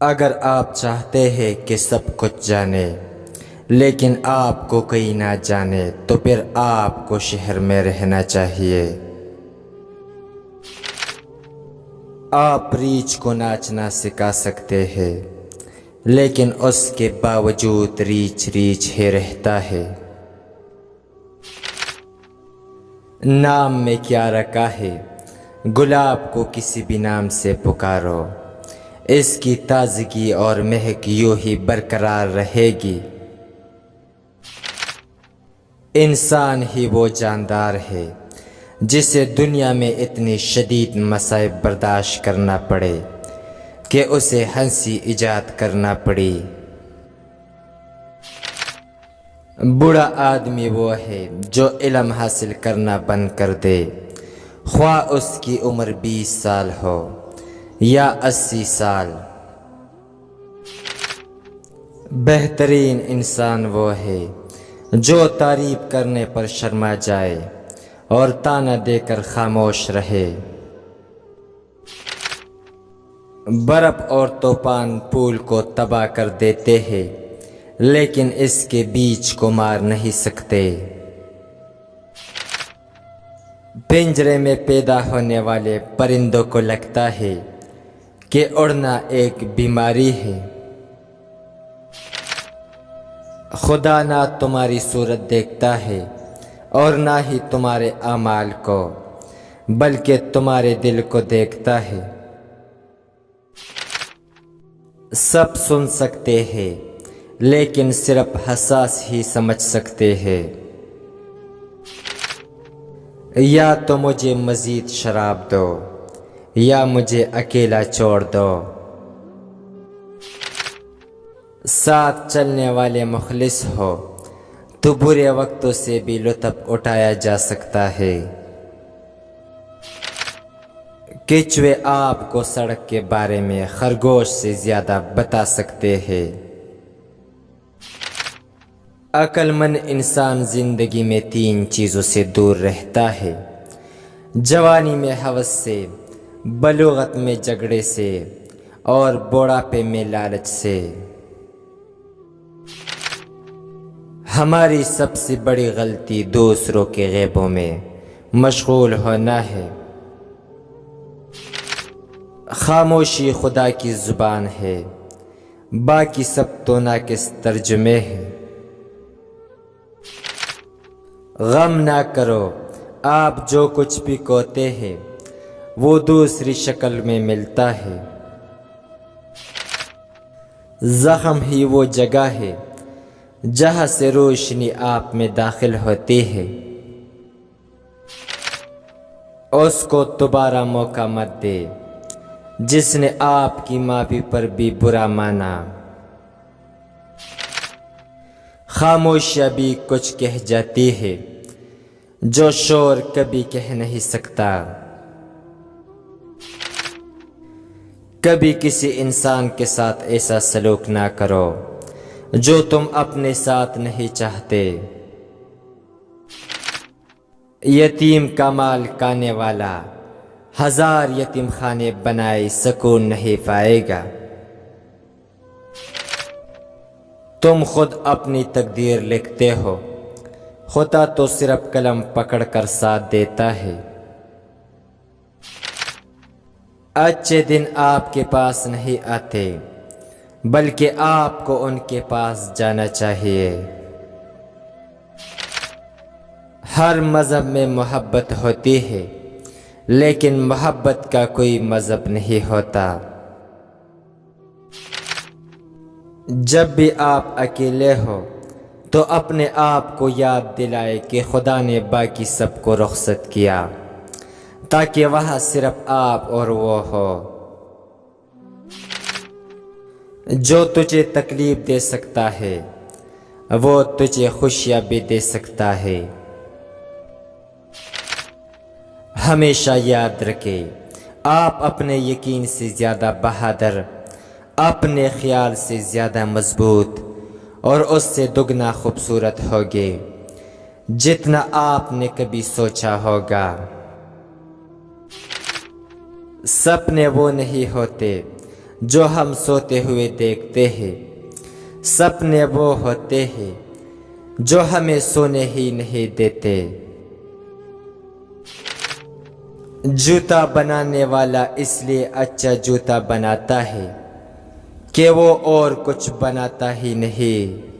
اگر آپ چاہتے ہیں کہ سب کچھ جانے لیکن آپ کو کوئی نہ جانے تو پھر آپ کو شہر میں رہنا چاہیے۔ آپ ریچھ کو ناچنا سکھا سکتے ہیں لیکن اس کے باوجود ریچھ ریچھ ہی رہتا ہے۔ نام میں کیا رکھا ہے، گلاب کو کسی بھی نام سے پکارو، اس کی تازگی اور مہک یوں ہی برقرار رہے گی۔ انسان ہی وہ جاندار ہے جسے دنیا میں اتنی شدید مصائب برداشت کرنا پڑے کہ اسے ہنسی ایجاد کرنا پڑی۔ بوڑھا آدمی وہ ہے جو علم حاصل کرنا بند کر دے، خواہ اس کی عمر 20 سال ہو یا 80 سال۔ بہترین انسان وہ ہے جو تعریف کرنے پر شرما جائے اور تانا دے کر خاموش رہے۔ برف اور طوفان پھول کو تباہ کر دیتے ہیں لیکن اس کے بیج کو مار نہیں سکتے۔ پنجرے میں پیدا ہونے والے پرندوں کو لگتا ہے کہ اڑنا ایک بیماری ہے۔ خدا نہ تمہاری صورت دیکھتا ہے اور نہ ہی تمہارے اعمال کو، بلکہ تمہارے دل کو دیکھتا ہے۔ سب سن سکتے ہیں لیکن صرف حساس ہی سمجھ سکتے ہیں۔ یا تو مجھے مزید شراب دو یا مجھے اکیلا چھوڑ دو۔ ساتھ چلنے والے مخلص ہو تو برے وقتوں سے بھی لطف اٹھایا جا سکتا ہے۔ کچوے آپ کو سڑک کے بارے میں خرگوش سے زیادہ بتا سکتے ہیں۔ عقل مند انسان زندگی میں 3 چیزوں سے دور رہتا ہے: جوانی میں ہوس سے، بلوغت میں جھگڑے سے اور بوڑھاپے میں لالچ سے۔ ہماری سب سے بڑی غلطی دوسروں کے غیبوں میں مشغول ہونا ہے۔ خاموشی خدا کی زبان ہے، باقی سب تو ناقص ترجمے ہیں۔ غم نہ کرو، آپ جو کچھ بھی کہتے ہیں وہ دوسری شکل میں ملتا ہے۔ زخم ہی وہ جگہ ہے جہاں سے روشنی آپ میں داخل ہوتی ہے۔ اس کو دوبارہ موقع مت دے جس نے آپ کی معافی پر بھی برا مانا۔ خاموشیاں بھی کچھ کہہ جاتی ہے جو شور کبھی کہہ نہیں سکتا۔ کبھی کسی انسان کے ساتھ ایسا سلوک نہ کرو جو تم اپنے ساتھ نہیں چاہتے۔ یتیم کا مال کھانے والا 1000 یتیم خانے بنائے سکون نہیں پائے گا۔ تم خود اپنی تقدیر لکھتے ہو، خدا تو صرف قلم پکڑ کر ساتھ دیتا ہے۔ اچھے دن آپ کے پاس نہیں آتے بلکہ آپ کو ان کے پاس جانا چاہیے۔ ہر مذہب میں محبت ہوتی ہے لیکن محبت کا کوئی مذہب نہیں ہوتا۔ جب بھی آپ اکیلے ہو تو اپنے آپ کو یاد دلائے کہ خدا نے باقی سب کو رخصت کیا تاکہ وہاں صرف آپ اور وہ ہو۔ جو تجھے تکلیف دے سکتا ہے وہ تجھے خوشیاں بھی دے سکتا ہے۔ ہمیشہ یاد رکھے، آپ اپنے یقین سے زیادہ بہادر، اپنے خیال سے زیادہ مضبوط اور اس سے دگنا خوبصورت ہوگے جتنا آپ نے کبھی سوچا ہوگا۔ سپنے وہ نہیں ہوتے جو ہم سوتے ہوئے دیکھتے ہیں، سپنے وہ ہوتے ہیں جو ہمیں سونے ہی نہیں دیتے۔ جوتا بنانے والا اس لیے اچھا جوتا بناتا ہے کہ وہ اور کچھ بناتا ہی نہیں۔